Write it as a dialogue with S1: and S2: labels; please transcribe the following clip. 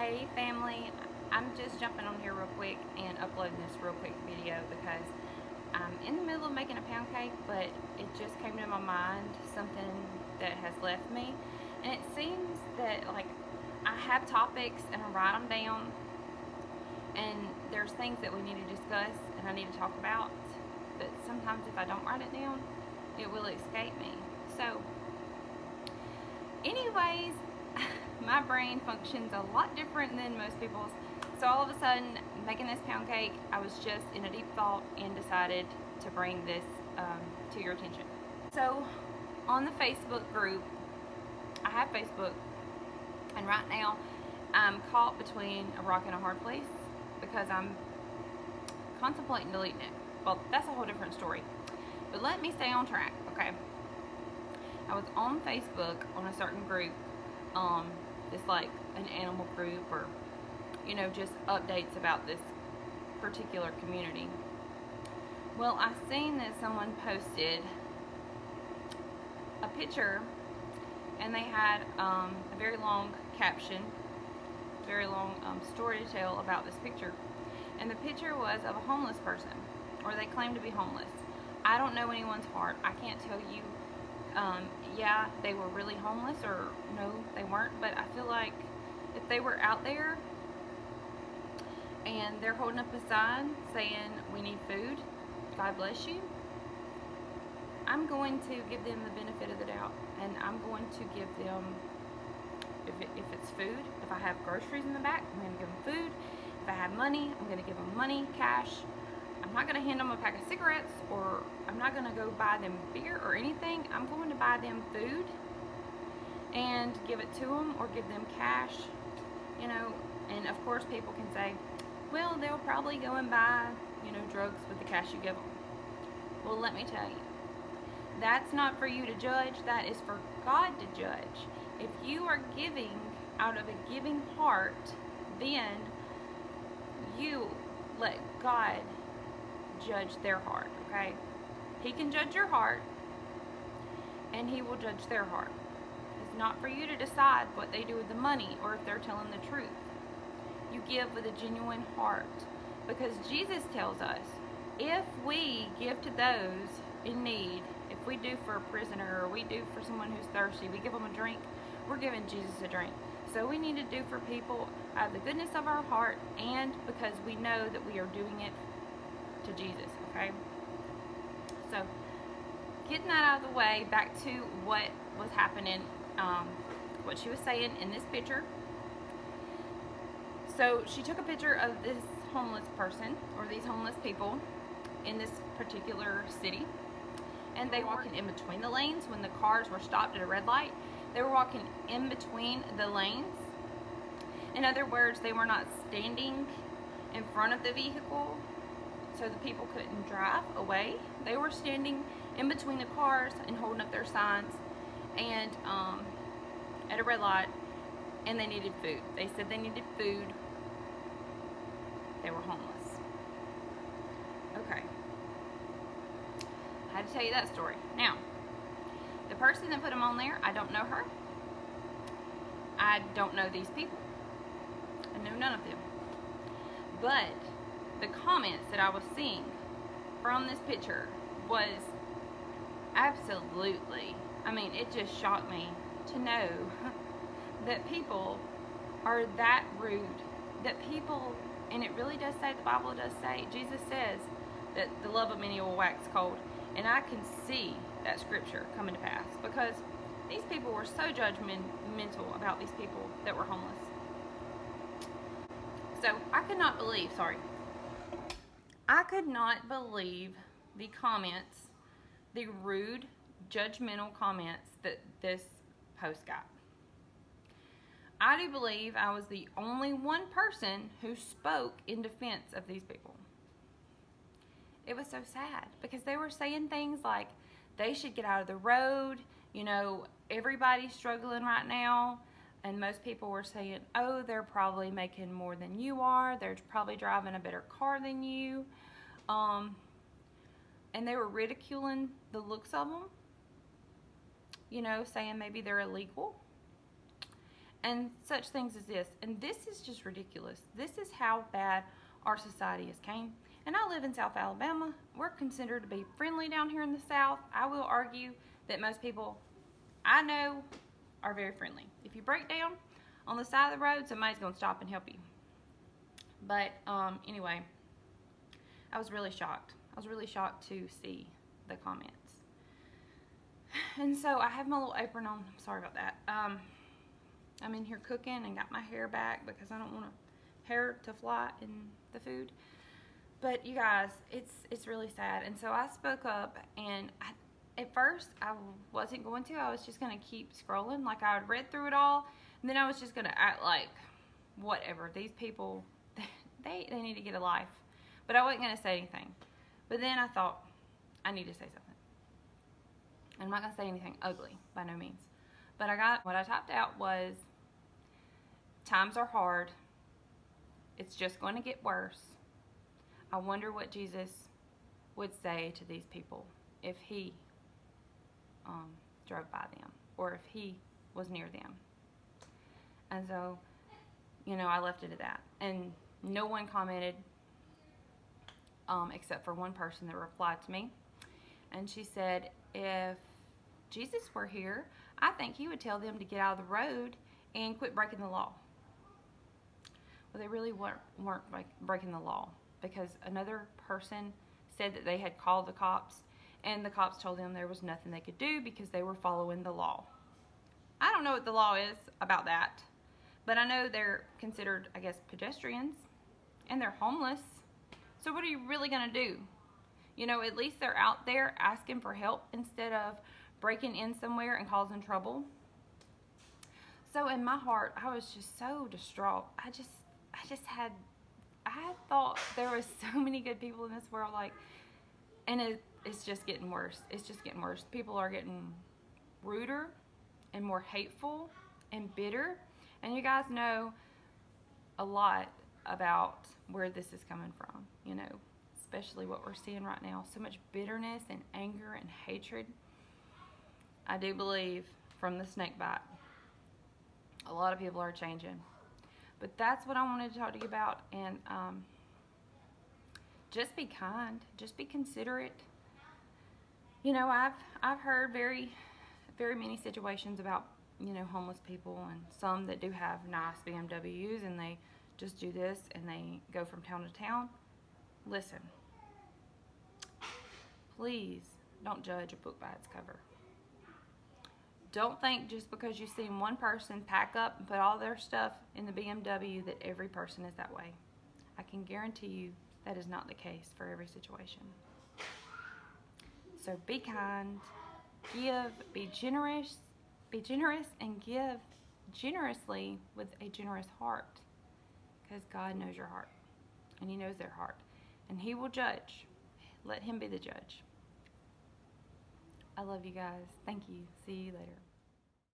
S1: Hey family, I'm just jumping on here real quick and uploading this real quick video because I'm in the middle of making a pound cake, but it just came to my mind, something that has left me. And it seems that I have topics and I write them down, and there's things that we need to discuss and I need to talk about, but sometimes if I don't write it down, it will escape me. So anyways, my brain functions a lot different than most people's. So all of a sudden, making this pound cake, I was just in a deep thought and decided to bring this to your attention. So on the Facebook group, I have Facebook, and right now I'm caught between a rock and a hard place because I'm contemplating deleting it. Well, that's a whole different story. But let me stay on track, okay? I was on Facebook on a certain group. It's like an animal group, or just updates about this particular community. Well, I seen that someone posted a picture, and they had a very long caption, very long story to tell about this picture. And the picture was of a homeless person, or they claim to be homeless. I don't know anyone's heart. I can't tell you yeah, they were really homeless, or no, they weren't. But I feel like if they were out there and they're holding up a sign saying, "We need food, God bless you," I'm going to give them the benefit of the doubt, and I'm going to give them, if it's food, if I have groceries in the back, I'm going to give them food. If I have money, I'm going to give them money, cash. I'm not going to hand them a pack of cigarettes, or I'm not going to go buy them beer or anything. I'm going to buy them food and give it to them, or give them cash, and of course people can say, well, they'll probably go and buy, drugs with the cash you give them. Well, let me tell you, that's not for you to judge. That is for God to judge. If you are giving out of a giving heart, then you let God judge their heart, okay? He can judge your heart, and He will judge their heart. It's not for you to decide what they do with the money, or if they're telling the truth. You give with a genuine heart, because Jesus tells us, if we give to those in need, if we do for a prisoner, or we do for someone who's thirsty, we give them a drink, we're giving Jesus a drink. So we need to do for people out of the goodness of our heart, and because we know that we are doing it to Jesus, okay? So, getting that out of the way, back to what was happening, what she was saying in this picture. So she took a picture of this homeless person, or these homeless people in this particular city, and they were walking in between the lanes when the cars were stopped at a red light. They were walking in between the lanes. In other words, they were not standing in front of the vehicle so the people couldn't drive away. They were standing in between the cars and holding up their signs, and at a red light, and they needed food. They said they needed food. They were homeless. Okay. I had to tell you that story. Now, the person that put them on there, I don't know her. I don't know these people. I know none of them. But the comments that I was seeing from this picture was absolutely, it just shocked me to know that people are that rude. That people, and it really does say, the Bible does say, Jesus says that the love of many will wax cold. And I can see that scripture coming to pass, because these people were so judgmental about these people that were homeless. So I could not believe the comments, the rude, judgmental comments that this post got. I do believe I was the only one person who spoke in defense of these people. It was so sad, because they were saying things like they should get out of the road. Everybody's struggling right now. And most people were saying, oh, they're probably making more than you are. They're probably driving a better car than you. And they were ridiculing the looks of them, saying maybe they're illegal. and such things as this. And this is just ridiculous. This is how bad our society has came. And I live in South Alabama. We're considered to be friendly down here in the South. I will argue that most people I know are very friendly. If you break down on the side of the road, somebody's going to stop and help you. But anyway, I was really shocked. I was really shocked to see the comments. And so I have my little apron on. I'm sorry about that. I'm in here cooking and got my hair back because I don't want hair to fly in the food. But you guys, it's really sad. And so I spoke up, and at first I wasn't going to. I was just going to keep scrolling. Like, I had read through it all, and then I was just going to act like whatever. These people, they need to get a life. But I wasn't going to say anything. But then I thought, I need to say something. I'm not going to say anything ugly, by no means. But what I typed out was, times are hard. It's just going to get worse. I wonder what Jesus would say to these people if he drove by them, or if he was near them. And so, I left it at that. And no one commented except for one person that replied to me. And she said, if Jesus were here, I think he would tell them to get out of the road and quit breaking the law. Well, they really weren't breaking the law, because another person said that they had called the cops, and the cops told them there was nothing they could do because they were following the law. I don't know what the law is about that, but I know they're considered, I guess, pedestrians, and they're homeless. So what are you really going to do? At least they're out there asking for help instead of breaking in somewhere and causing trouble. So in my heart, I was just so distraught. I thought there was so many good people in this world, and it's just getting worse. It's just getting worse. People are getting ruder and more hateful and bitter. And you guys know a lot about where this is coming from, especially what we're seeing right now. So much bitterness and anger and hatred. I do believe from the snake bite, a lot of people are changing. But that's what I wanted to talk to you about. And just be kind. Just be considerate. I've heard very, very many situations about, homeless people, and some that do have nice BMWs, and they just do this and they go from town to town. Listen, please don't judge a book by its cover. Don't think just because you've seen one person pack up and put all their stuff in the BMW that every person is that way. I can guarantee you that is not the case for every situation. So be kind, give, be generous, and give generously with a generous heart, because God knows your heart, and he knows their heart, and he will judge. Let him be the judge. I love you guys. Thank you. See you later.